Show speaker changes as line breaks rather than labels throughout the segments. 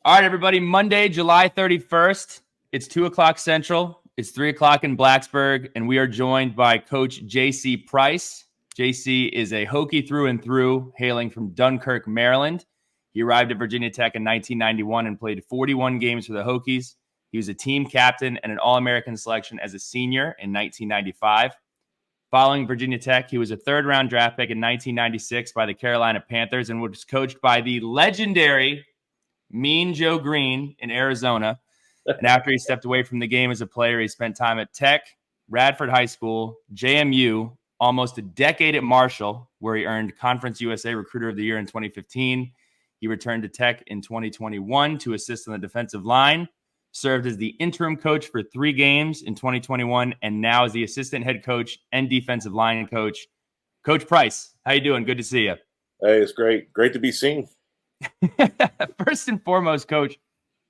All right, everybody. Monday, July 31st. It's 2 o'clock Central. It's 3 o'clock in Blacksburg, and we are joined by Coach J.C. Price. J.C. is a Hokie through and through, hailing from Dunkirk, Maryland. He arrived at Virginia Tech in 1991 and played 41 games for the Hokies. He was a team captain and an All-American selection as a senior in 1995. Following Virginia Tech, he was a third-round draft pick in 1996 by the Carolina Panthers and was coached by the legendary Mean Joe Green in Arizona. And after he stepped away from the game as a player, he spent time at Tech, Radford High School, JMU, almost a decade at Marshall, where he earned Conference USA Recruiter of the Year in 2015. He returned to Tech in 2021 to assist on the defensive line, served as the interim coach for 3 games in 2021, and now is the assistant head coach and defensive line coach. Coach Price, how you doing? Good to see you.
Hey, it's great. Great to be seen.
First and foremost, Coach,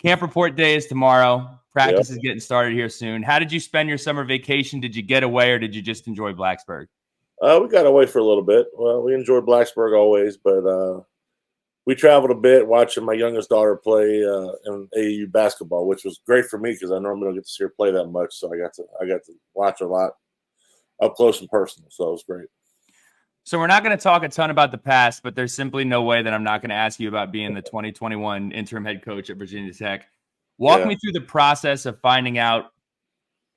camp report day is tomorrow. Practice is getting started here soon. How did you spend your summer vacation? Did you get away or did you just enjoy Blacksburg?
We got away for a little bit. Well, we enjoyed Blacksburg always, but we traveled a bit watching my youngest daughter play in AAU basketball, which was great for me because I normally don't get to see her play that much. So I got to watch her a lot up close and personal. So it was great.
So we're not going to talk a ton about the past, but there's simply no way that I'm not going to ask you about being the 2021 interim head coach at Virginia Tech. Walk me through the process of finding out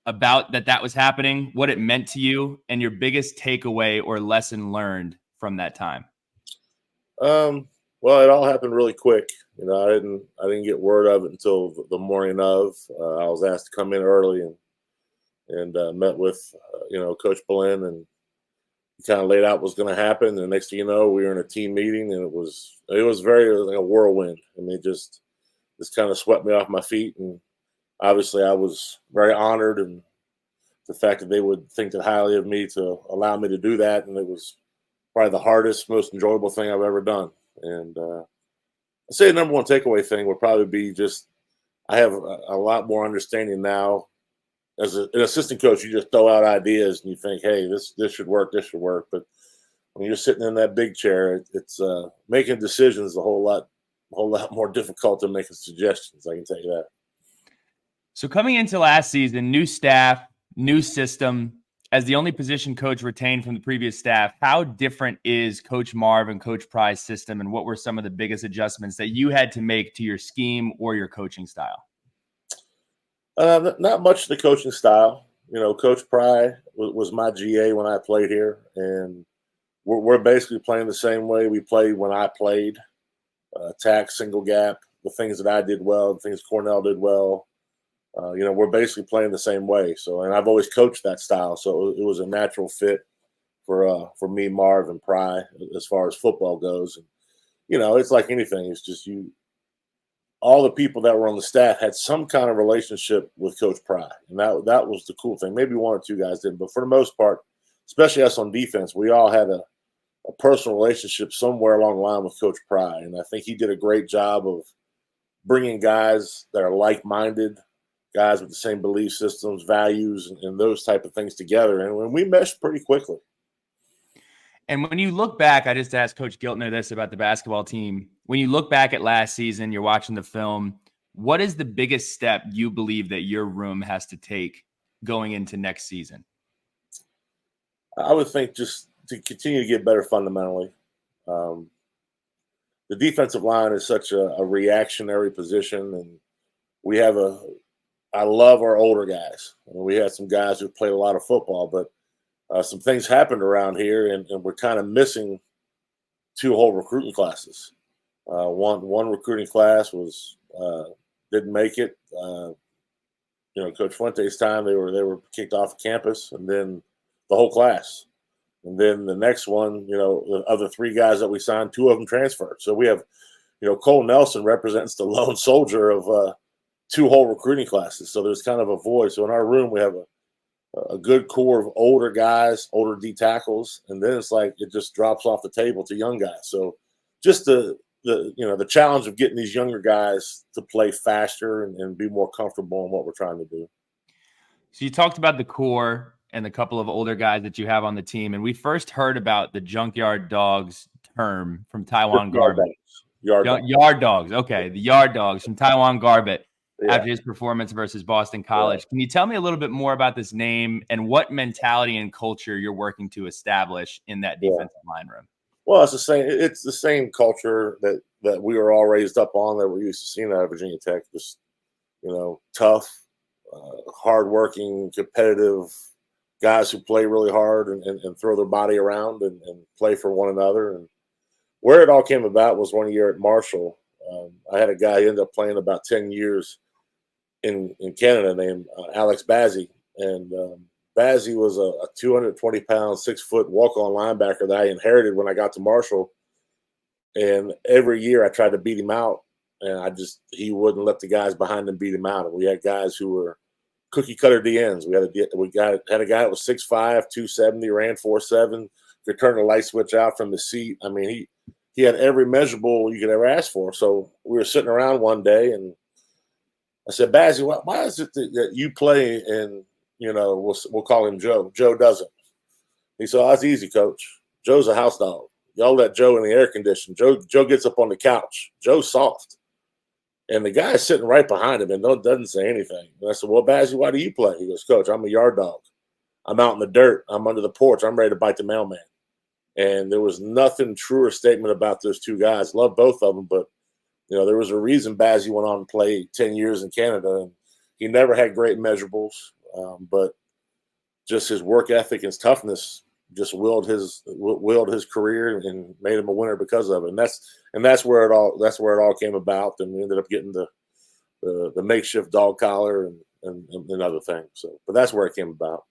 about that was happening, what it meant to you, and your biggest takeaway or lesson learned from that time.
Well, it all happened really quick. You know, I didn't get word of it until the morning of. I was asked to come in early and met with Coach Boleyn, and kind of laid out what was going to happen. And the next thing you know, we were in a team meeting, and it was very like a whirlwind. I mean, it just kind of swept me off my feet. And obviously I was very honored, and the fact that they would think that highly of me to allow me to do that. And it was probably the hardest, most enjoyable thing I've ever done. And I'd say the number one takeaway thing would probably be just, I have a lot more understanding now. As an assistant coach, you just throw out ideas and you think, hey, this should work, this should work. But when you're sitting in that big chair, it's making decisions a whole lot more difficult than making suggestions. I can tell you that.
So coming into last season, new staff, new system, as the only position coach retained from the previous staff, how different is Coach Marv and Coach Pry's system, and what were some of the biggest adjustments that you had to make to your scheme or your coaching style?
Not much the coaching style. You know, Coach Pry was my GA when I played here, and we're basically playing the same way we played when I played. Attack, single gap, the things that I did well, the things Cornell did well. We're basically playing the same way. So, and I've always coached that style, so it was a natural fit for me, Marv, and Pry as far as football goes. And it's like anything. It's just all the people that were on the staff had some kind of relationship with Coach Pry, and that was the cool thing. Maybe one or two guys didn't, but for the most part, especially us on defense, we all had a personal relationship somewhere along the line with Coach Pry, and I think he did a great job of bringing guys that are like-minded, guys with the same belief systems, values, and those type of things together, and when we meshed pretty quickly.
And when you look back, I just asked Coach Giltner this about the basketball team. When you look back at last season, you're watching the film, what is the biggest step you believe that your room has to take going into next season?
I would think just to continue to get better fundamentally. The defensive line is such a reactionary position, and I love our older guys. We had some guys who played a lot of football, but some things happened around here, and we're kind of missing 2 whole recruiting classes. One recruiting class didn't make it. Coach Fuente's time, they were kicked off campus, and then the whole class. And then the next one, the other 3 guys that we signed, 2 of them transferred. So we have, Cole Nelson represents the lone soldier of 2 whole recruiting classes. So there's kind of a void. So in our room, we have a good core of older guys, older D tackles, and then it's like it just drops off the table to young guys. So just the challenge of getting these younger guys to play faster and be more comfortable in what we're trying to do.
So you talked about the core and the couple of older guys that you have on the team, and we first heard about the junkyard dogs term from Taiwan Garbage.
Yard Dogs.
Yard Dogs. Okay, the Yard Dogs from Taiwan Garbett.
Yeah.
After his performance versus Boston College.
Yeah.
Can you tell me a little bit more about this name and what mentality and culture you're working to establish in that defensive line room?
Well, it's the same. It's the same culture that we were all raised up on, that we're used to seeing out of Virginia Tech. Just, tough, hardworking, competitive guys who play really hard and throw their body around and play for one another. And where it all came about was one year at Marshall. I had a guy who ended up playing about 10 years in Canada named Alex Bazzi. And Bazzi was a 220-pound, 6-foot walk-on linebacker that I inherited when I got to Marshall. And every year I tried to beat him out, and he wouldn't let the guys behind him beat him out. And we had guys who were cookie-cutter DNs. We had a guy that was 6'5", 270, ran 4.7, could turn the light switch out from the seat. I mean, he had every measurable you could ever ask for. So we were sitting around one day, and I said, Bazzi, why is it that you play and, we'll call him Joe. Joe doesn't. He said, that's easy, Coach. Joe's a house dog. Y'all let Joe in the air condition. Joe gets up on the couch. Joe's soft. And the guy's sitting right behind him and doesn't say anything. And I said, well, Bazzi, why do you play? He goes, Coach, I'm a yard dog. I'm out in the dirt. I'm under the porch. I'm ready to bite the mailman. And there was nothing truer statement about those two guys. Love both of them, but there was a reason Bazzi went on to play 10 years in Canada, and he never had great measurables, but just his work ethic and his toughness just willed his career and made him a winner because of it. And that's where it all came about. And we ended up getting the makeshift dog collar and other things. So, but that's where it came about.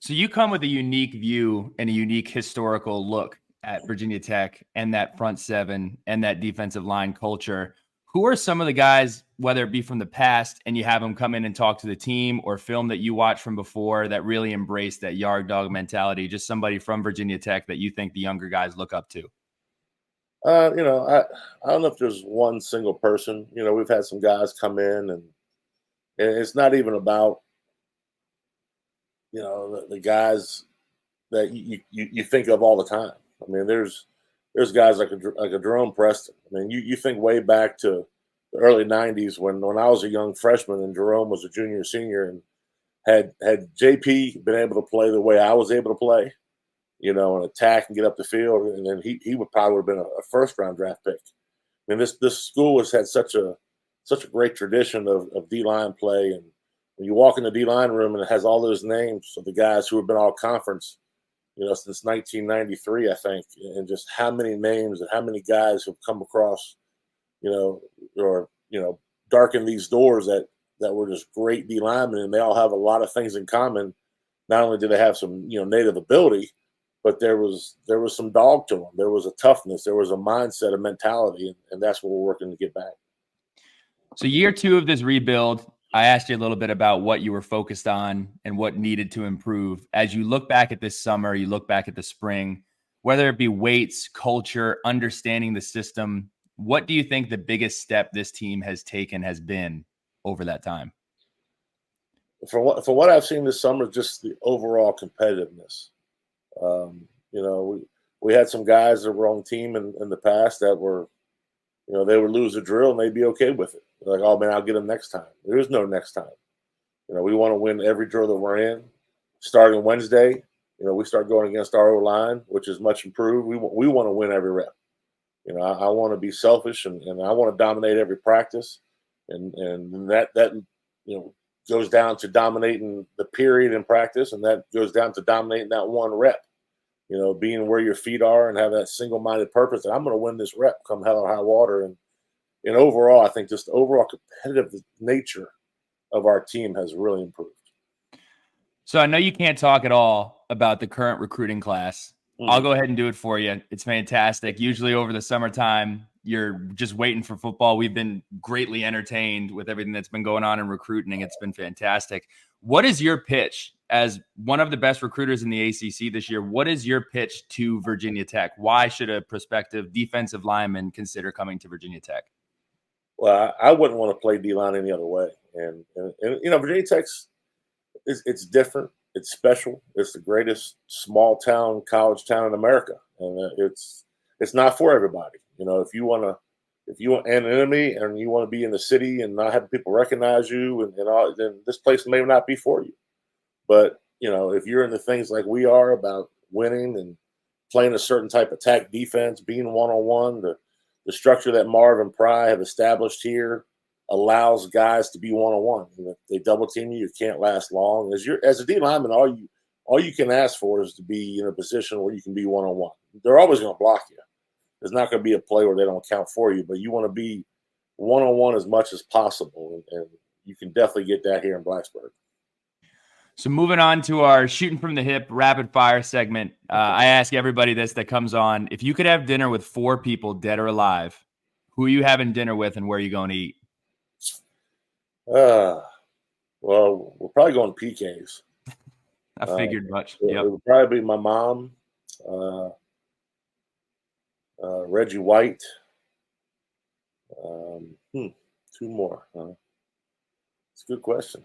So you come with a unique view and a unique historical look at Virginia Tech and that front seven and that defensive line culture. Who are some of the guys, whether it be from the past and you have them come in and talk to the team, or film that you watched from before that really embrace that yard dog mentality? Just somebody from Virginia Tech that you think the younger guys look up to?
I don't know if there's one single person. We've had some guys come in, and it's not even about, the guys that you think of all the time. I mean, there's guys like a Jerome Preston. I mean, you think way back to the early 90s when I was a young freshman and Jerome was a junior, senior, and had JP been able to play the way I was able to play, and attack and get up the field, and then he would probably have been a first-round draft pick. I mean, this school has had such a great tradition of D-line play, and when you walk in the D-line room and it has all those names of the guys who have been all conference, since 1993, I think, and just how many names and how many guys have come across, or darkened these doors that were just great D linemen, and they all have a lot of things in common. Not only did they have some, native ability, but there was some dog to them. There was a toughness. There was a mindset, a mentality, and that's what we're working to get back.
So year 2 of this rebuild, I asked you a little bit about what you were focused on and what needed to improve. As you look back at this summer, you look back at the spring, whether it be weights, culture, understanding the system, what do you think the biggest step this team has taken has been over that time?
From what I've seen this summer, just the overall competitiveness. We had some guys that were on the team in the past that were, they would lose a drill and they'd be okay with it. They're like, oh man, I'll get them next time. There is no next time. We want to win every drill that we're in. Starting Wednesday, we start going against our O-line, which is much improved. We want to win every rep. I want to be selfish and I want to dominate every practice. And that goes down to dominating the period in practice, and that goes down to dominating that one rep. Being where your feet are and have that single-minded purpose that I'm going to win this rep come hell or high water. And overall, I think just the overall competitive nature of our team has really improved.
So I know you can't talk at all about the current recruiting class. I'll go ahead and do it for you. It's fantastic. Usually over the summertime, you're just waiting for football. We've been greatly entertained with everything that's been going on in recruiting. It's been fantastic. What is your pitch as one of the best recruiters in the ACC this year? What is your pitch to Virginia Tech? Why should a prospective defensive lineman consider coming to Virginia Tech?
Well, I wouldn't want to play D-line any other way. And Virginia Tech's it's different. It's special. It's the greatest small town college town in America, and it's not for everybody. If you want to if you want an enemy and you want to be in the city and not have people recognize you and all, then this place may not be for you. But if you're into things like we are about winning and playing a certain type of attack defense, being one-on-one, the structure that Marv and Pry have established here allows guys to be one-on-one. If they double team you, you can't last long. As a D lineman, all you can ask for is to be in a position where you can be one-on-one. They're always going to block you. There's not going to be a play where they don't count for you, but you want to be one-on-one as much as possible, and you can definitely get that here in Blacksburg.
So moving on to our shooting from the hip rapid fire segment, I ask everybody this that comes on: if you could have dinner with 4 people, dead or alive, who are you having dinner with, and where are you going to eat?
Well, we're probably going PKs.
I figured much.
It would probably be my mom, Reggie White. 2 more. It's a good question.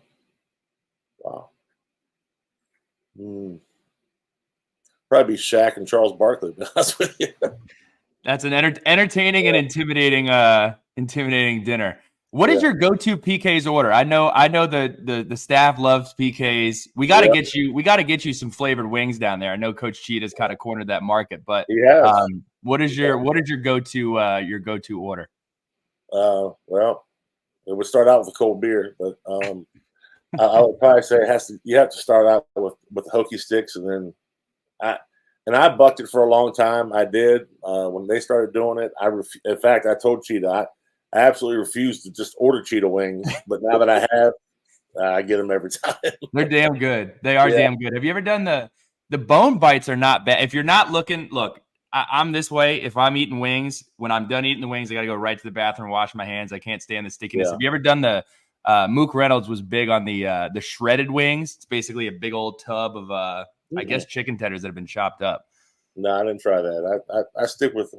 Wow. Probably be Shaq and Charles Barkley, to be honest with you.
That's an entertaining and intimidating dinner. What is your go-to PK's order? I know the staff loves PKs. We got to get you some flavored wings down there. I know Coach Cheetah's kind of cornered that market, but what is your go-to order?
Well, it would start out with a cold beer, but I would probably say you have to start out with the Hokie sticks, and then I bucked it for a long time. I did when they started doing it. In fact, I told Cheetah I absolutely refuse to just order Cheetah wings, but now that I have, I get them every time.
They're damn good. They are damn good. Have you ever done the bone bites? Are not bad. If you're not looking, look, I'm this way. If I'm eating wings, when I'm done eating the wings, I got to go right to the bathroom, wash my hands. I can't stand the stickiness. Have you ever done the Mook Reynolds was big on the shredded wings? It's basically a big old tub of I guess chicken tenders that have been chopped up.
No, I didn't try that. I stick with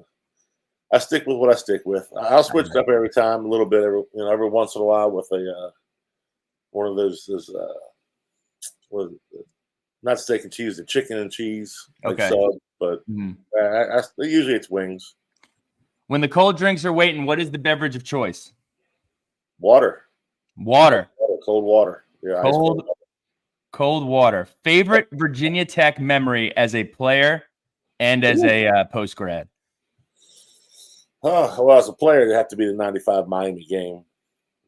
what I stick with. I'll switch it up every time a little bit, every once in a while with one of those not steak and cheese, the chicken and cheese sub, but usually it's wings.
When the cold drinks are waiting, what is the beverage of choice?
Water.
Cold
water. Yeah,
cold water. Favorite Virginia Tech memory as a player and as a post grad?
Well, as a player, it'd have to be the '95 Miami game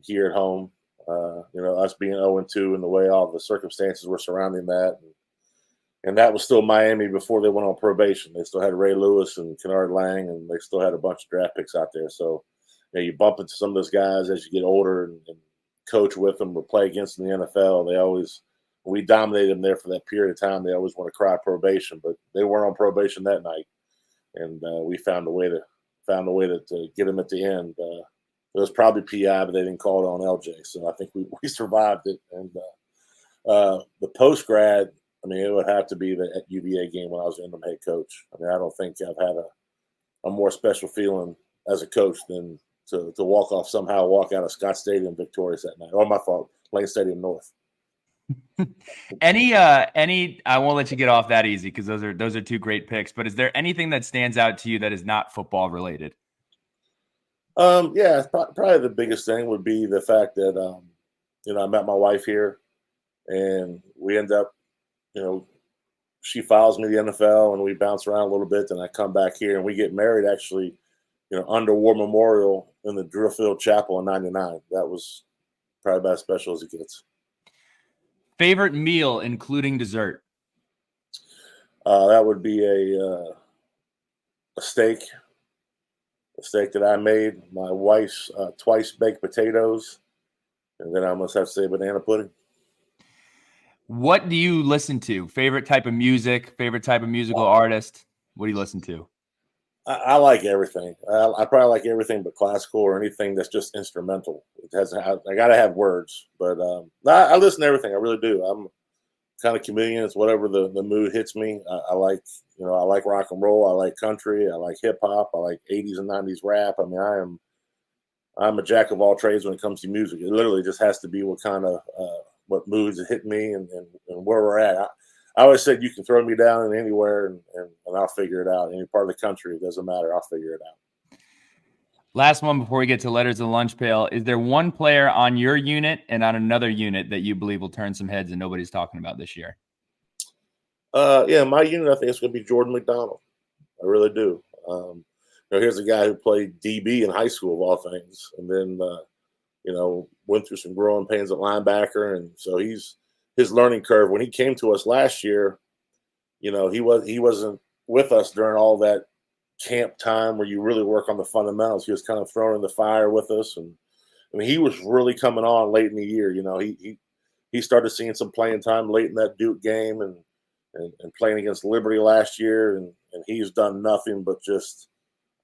here at home. Us being 0-2 and the way all the circumstances were surrounding that. And that was still Miami before they went on probation. They still had Ray Lewis and Kennard Lang, and they still had a bunch of draft picks out there. So, you bump into some of those guys as you get older and coach with them or play against them in the NFL. We dominated them there for that period of time. They always want to cry probation, but they weren't on probation that night. And we found a way to get them at the end. It was probably PI, but they didn't call it on LJ. So I think we survived it. And the post grad, it would have to be the UVA game when I was interim head coach. I don't think I've had a more special feeling as a coach than to walk out of Scott Stadium victorious that night. Or my fault, Lane Stadium North.
Any I won't let you get off that easy because those are 2 great picks, but is there anything that stands out to you that is not football related?
Probably the biggest thing would be the fact that I met my wife here, and we end up, she follows me to the NFL, and we bounce around a little bit, and I come back here, and we get married actually, under War Memorial in the Drillfield Chapel in '99. That was probably about as special as it gets.
Favorite meal, including dessert?
That would be a steak. A steak that I made. My wife's twice baked potatoes, and then I must have to say banana pudding.
What do you listen to? Favorite type of music? Favorite type of musical artist? What do you listen to?
I like everything. I probably like everything but classical or anything that's just instrumental. I got to have words, but I listen to everything. I really do. I'm kind of chameleon. It's whatever the mood hits me. I like rock and roll. I like country. I like hip hop. I like 80s and 90s rap. I'm a jack of all trades when it comes to music. It literally just has to be what moods hit me and where we're at. I always said you can throw me down in anywhere and I'll figure it out. Any part of the country, it doesn't matter. I'll figure it out.
Last one before we get to letters of the lunch pail. Is there one player on your unit and on another unit that you believe will turn some heads and nobody's talking about this year?
Yeah, my unit, I think it's going to be Jordan McDonald. I really do. Here's a guy who played DB in high school of all things, and then went through some growing pains at linebacker, and so his learning curve. When he came to us last year, he wasn't with us during all that camp time where you really work on the fundamentals. He was kind of thrown in the fire with us, and I mean he was really coming on late in the year. He started seeing some playing time late in that Duke game and playing against Liberty last year, and he's done nothing but just,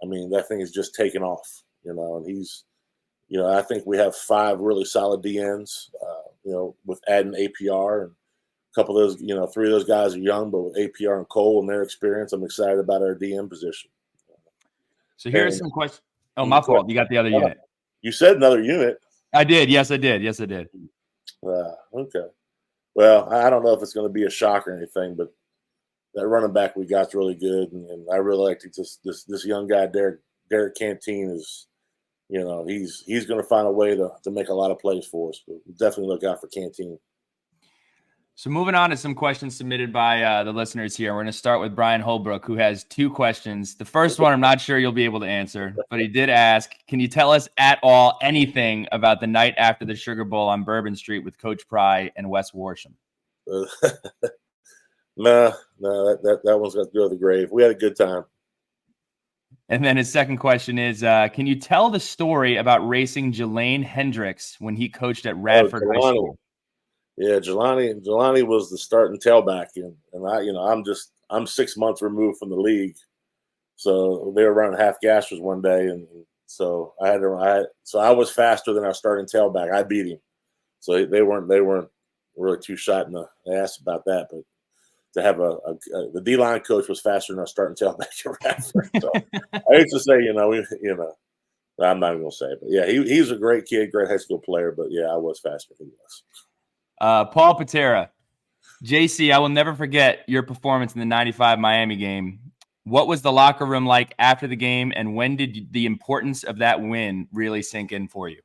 I mean, that thing is just taken off, and he's, I think we have 5 really solid DNs, with adding APR, and a couple of those, 3 of those guys are young, but with APR and Cole and their experience, I'm excited about our DM position.
So here's some questions. Oh, my fault. You got the other unit.
You said another unit.
I did. Yes, I did.
Okay. Well, I don't know if it's going to be a shock or anything, but that running back we got's really good, and I really like this young guy, Derek Canteen is, he's going to find a way to make a lot of plays for us. But definitely look out for Canteen.
So moving on to some questions submitted by the listeners here. We're going to start with Brian Holbrook, who has 2 questions. The first one I'm not sure you'll be able to answer, but he did ask, can you tell us at all anything about the night after the Sugar Bowl on Bourbon Street with Coach Pry and Wes Warsham?
No, that one's got to go to the grave. We had a good time.
And then his second question is, can you tell the story about racing Jelani Hendricks when he coached at Radford High School?
Yeah, Jelani was the starting tailback, and I'm 6 months removed from the league, so they were running half gassers one day, and so I was faster than our starting tailback. I beat him, so they weren't really too shot in the ass about that, but to have the D-line coach was faster than our starting tailback at Radford. So I hate to say, I'm not even gonna say it, but yeah, he's a great kid, great high school player, but yeah, I was faster than he was.
Paul Patera, JC, I will never forget your performance in the 95 Miami game. What was the locker room like after the game, and when did the importance of that win really sink in for you?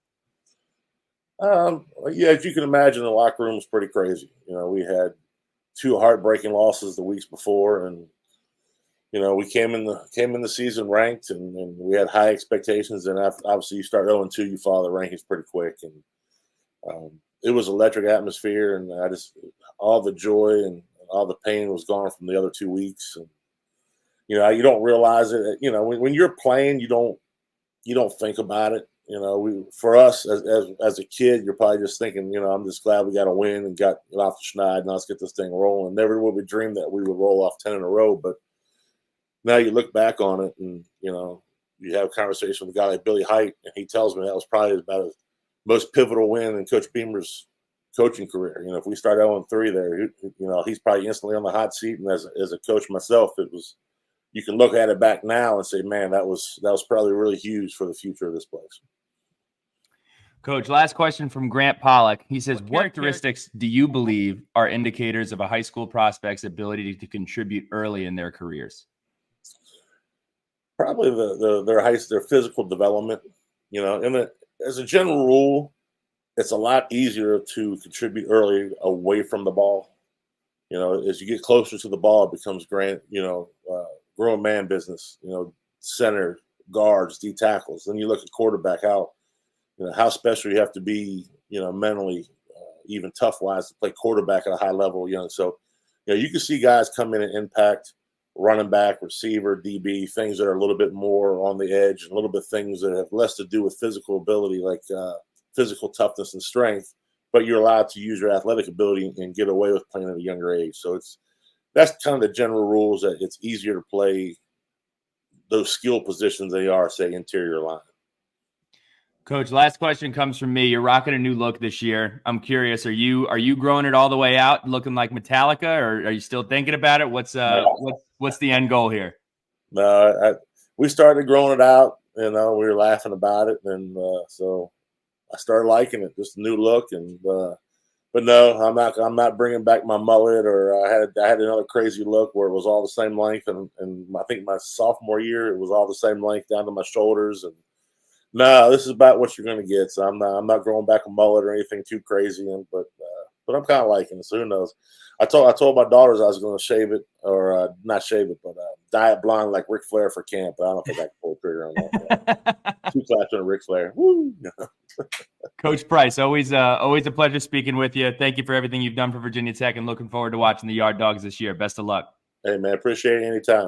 Yeah, as you can imagine, the locker room was pretty crazy. We had 2 heartbreaking losses the weeks before, and we came in the season ranked, and we had high expectations. And obviously, you start 0-2, you follow the rankings pretty quick, and it was electric atmosphere, and all the joy and all the pain was gone from the other 2 weeks. And you don't realize it. When you're playing, you don't think about it. For us as a kid, you're probably just thinking, I'm just glad we got a win and got off the schneid. Now let's get this thing rolling. Never would we dream that we would roll off 10 in a row. But now you look back on it, and you have a conversation with a guy like Billy Height, and he tells me that was probably about the most pivotal win in Coach Beamer's coaching career. If we start 0-3 there, he's probably instantly on the hot seat. And as a coach myself, it was. You can look at it back now and say, man, that was probably really huge for the future of this place.
Coach, last question from Grant Pollock. He says, what characteristics do you believe are indicators of a high school prospect's ability to contribute early in their careers?
Probably their physical development. As a general rule, it's a lot easier to contribute early away from the ball. As you get closer to the ball, it becomes grown man business. Center, guards, D tackles. Then you look at quarterback, how special you have to be, mentally, even tough wise, to play quarterback at a high level young. So, you can see guys come in and impact running back, receiver, DB, things that are a little bit more on the edge, and a little bit things that have less to do with physical ability, like physical toughness and strength, but you're allowed to use your athletic ability and get away with playing at a younger age. So that's kind of the general rules, that it's easier to play those skill positions than they are, say, interior line.
Coach, last question comes from me. You're rocking a new look this year. I'm curious, are you growing it all the way out, looking like Metallica, or are you still thinking about it? What's the end goal here?
No, we started growing it out. We were laughing about it, and so I started liking it. Just a new look, and but no, I'm not bringing back my mullet, or I had another crazy look where it was all the same length, and I think my sophomore year it was all the same length down to my shoulders, and No, this is about what you're going to get. So I'm not growing back a mullet or anything too crazy, but I'm kind of liking it. So who knows? I told my daughters I was going to shave it or not shave it, but dye it blonde like Ric Flair for camp. But I don't think I can pull the trigger on that. Too clapped on Ric Flair. Woo!
Coach Price, always a pleasure speaking with you. Thank you for everything you've done for Virginia Tech, and looking forward to watching the Yard Dogs this year. Best of luck.
Hey man, appreciate it anytime.